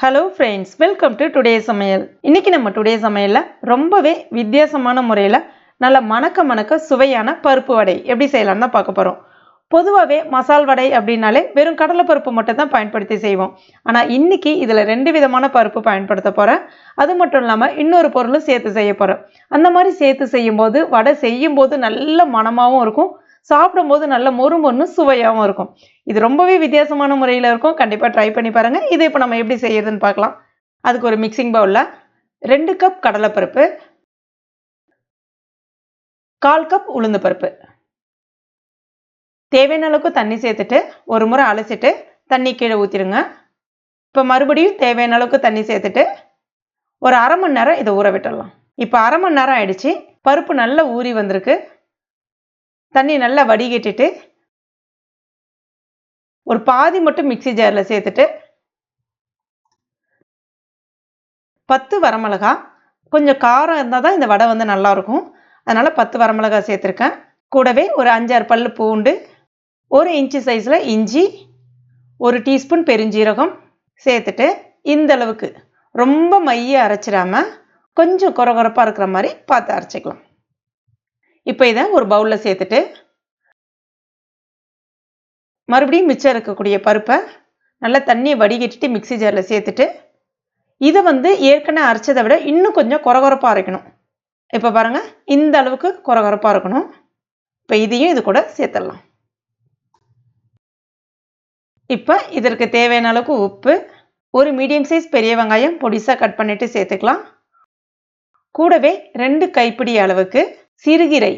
Hello friends, welcome to today சமையல். இன்றைக்கி நம்ம டுடே சமையலில் ரொம்பவே வித்தியாசமான முறையில் நல்ல மணக்க சுவையான பருப்பு வடை எப்படி செய்யலான்னு தான் பார்க்க போகிறோம். பொதுவாகவே மசால் வடை அப்படின்னாலே வெறும் கடலைப்பருப்பு மட்டும் தான் பயன்படுத்தி செய்வோம். ஆனால் இன்றைக்கி இதில் 2 விதமான பருப்பு பயன்படுத்த போகிறேன். அது மட்டும் இல்லாமல் இன்னொரு பொருளும் சேர்த்து செய்ய போகிறேன். அந்த மாதிரி சேர்த்து செய்யும்போது வடை செய்யும்போது நல்ல மணமாகவும் இருக்கும், சாப்பிடும்போது நல்ல மொறுமொன்னு சுவையாகவும் இருக்கும். இது ரொம்பவே வித்தியாசமான முறையில் இருக்கும். கண்டிப்பாக ட்ரை பண்ணி பாருங்கள். இதை இப்போ நம்ம எப்படி செய்யறதுன்னு பார்க்கலாம். அதுக்கு ஒரு மிக்சிங் பவுலில் 2 கப் கடலைப்பருப்பு, 1/4 கப் உளுந்து பருப்பு, தேவையான அளவுக்கு தண்ணி சேர்த்துட்டு ஒரு முறை அலசிட்டு தண்ணி கீழே ஊற்றிடுங்க. இப்போ மறுபடியும் தேவையான அளவுக்கு தண்ணி சேர்த்துட்டு ஒரு அரை மணி நேரம் இதை ஊற விட்டுடலாம். இப்போ அரை மணி நேரம் ஆயிடுச்சு. பருப்பு நல்லா ஊறி வந்திருக்கு. தண்ணி நல்லா வடிகட்டிட்டு ஒரு பாதி மட்டும் மிக்சி ஜாரில் சேர்த்துட்டு 10 வரமிளகா, கொஞ்சம் காரம் இருந்தால் தான் இந்த வடை வந்து நல்லாயிருக்கும், அதனால் 10 வரமிளகா சேர்த்துருக்கேன். கூடவே ஒரு 5-6 பல்லு பூண்டு, 1 இன்ச்சு சைஸில் இஞ்சி, 1 டீஸ்பூன் பெருஞ்சீரகம் சேர்த்துட்டு இந்த அளவுக்கு ரொம்ப மைய அரைச்சிடாமல் கொஞ்சம் கொரகொரப்பாக இருக்கிற மாதிரி பார்த்து அரைச்சிக்கலாம். இப்போ இதை ஒரு பவுலில் சேர்த்துட்டு மறுபடியும் மிச்சம் இருக்கக்கூடிய பருப்பை நல்லா தண்ணியை வடிகட்டிட்டு மிக்சி ஜாரில் சேர்த்துட்டு இதை வந்து ஏற்கனவே அரைச்சதை விட இன்னும் கொஞ்சம் கொரகொரப்பாக அரைக்கணும். இப்போ பாருங்கள், இந்த அளவுக்கு கொரகொரப்பாக இருக்கணும். இப்போ இதையும் இது கூட சேர்த்துடலாம். இப்போ இதற்கு தேவையான அளவுக்கு உப்பு, ஒரு மீடியம் சைஸ் பெரிய வெங்காயம் பொடிசாக கட் பண்ணிவிட்டு சேர்த்துக்கலாம். கூடவே 2 கைப்பிடி அளவுக்கு சிறுகீரை,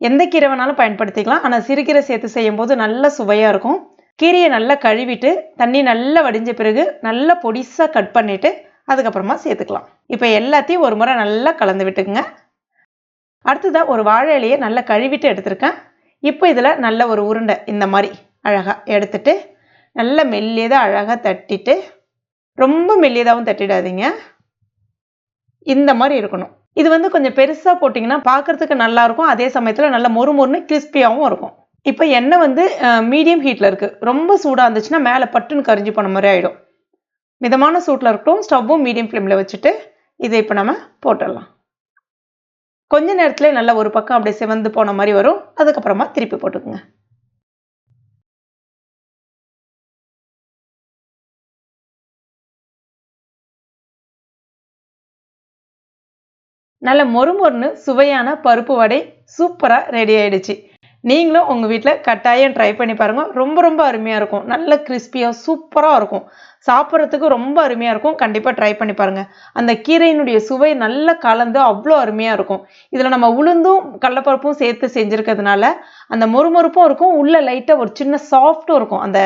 எந்த கீரை வேணாலும் பயன்படுத்திக்கலாம், ஆனால் சிறுகீரை சேர்த்து செய்யும்போது நல்ல சுவையாக இருக்கும். கீரையை நல்லா கழுவிட்டு தண்ணி நல்லா வடிஞ்ச பிறகு நல்லா பொடிசாக கட் பண்ணிவிட்டு அதுக்கப்புறமா சேர்த்துக்கலாம். இப்போ எல்லாத்தையும் ஒரு முறை நல்லா கலந்து விட்டுக்குங்க. அடுத்ததாக ஒரு வாழை இலையை நல்லா கழுவிட்டு எடுத்துருக்கேன். இப்போ இதில் நல்ல ஒரு உருண்டை இந்த மாதிரி அழகாக எடுத்துட்டு நல்லா மெல்லியதாக அழகாக தட்டிட்டு, ரொம்ப மெல்லியதாகவும் தட்டிடாதீங்க, இந்த மாதிரி இருக்கணும். இது வந்து கொஞ்சம் பெருசாக போட்டிங்கன்னா பார்க்குறதுக்கு நல்லாயிருக்கும், அதே சமயத்தில் நல்ல மொறுமொறுன்னு கிறிஸ்பியாகவும் இருக்கும். இப்போ எண்ணெய் வந்து மீடியம் ஹீட்டில் இருக்குது. ரொம்ப சூடாக இருந்துச்சுன்னா மேலே பட்டுன்னு கரிஞ்சு போன மாதிரி ஆகிடும். மிதமான சூட்டில் இருக்கட்டும். ஸ்டவ்வும் மீடியம் ஃப்ளேமில் வச்சுட்டு இதை இப்போ நம்ம போட்டுடலாம். கொஞ்ச நேரத்தில் நல்லா ஒரு பக்கம் அப்படியே சிவந்து போன மாதிரி வரும். அதுக்கப்புறமா திருப்பி போட்டுக்குங்க. நல்ல மொறுமொறுன்னு சுவையான பருப்பு வடை சூப்பராக ரெடி ஆயிடுச்சு. நீங்களும் உங்கள் வீட்டில் கட்டாயம் ட்ரை பண்ணி பாருங்கள். ரொம்ப அருமையாக இருக்கும். நல்ல கிறிஸ்பியாக சூப்பராக இருக்கும். சாப்பிட்றதுக்கு ரொம்ப அருமையாக இருக்கும். கண்டிப்பாக ட்ரை பண்ணி பாருங்கள். அந்த கீரையினுடைய சுவை நல்லா கலந்து அவ்வளோ அருமையாக இருக்கும். இதில் நம்ம உளுந்தும் கடலைப்பருப்பும் சேர்த்து செஞ்சுருக்கிறதுனால அந்த மொறுமொறுப்பும் இருக்கும், உள்ளே லைட்டாக ஒரு சின்ன சாஃப்ட்டும் இருக்கும். அந்த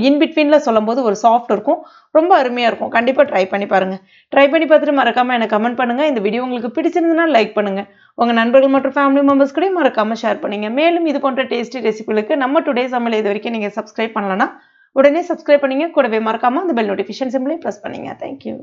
இன்பிட்வீனில் சொல்லும் போது ஒரு சாஃப்ட் இருக்கும். ரொம்ப அருமையாக இருக்கும். கண்டிப்பாக ட்ரை பண்ணி பாருங்கள். ட்ரை பண்ணி பார்த்துட்டு மறக்காமல் எனக்கு கமெண்ட் பண்ணுங்கள். இந்த வீடியோ உங்களுக்கு பிடிச்சிருந்ததுன்னா லைக் பண்ணுங்கள். உங்கள் நண்பர்கள் மற்றும் ஃபேமிலி மெம்பர்ஸ் கூட மறக்காமல் ஷேர் பண்ணுங்க. மேலும் இது போன்ற டேஸ்டி ரெசிபிகளுக்கு நம்ம டுடே சமையல் இது வரைக்கும் நீங்கள் சப்ஸ்கிரைப் பண்ணலன்னா உடனே சப்ஸ்கிரைப் பண்ணிங்க. கூடவே மறக்காமல் அந்த பெல் நோட்டிஃபிகேஷன் சிம்பிளையும் ப்ரெஸ் பண்ணுங்க. தேங்க்யூ.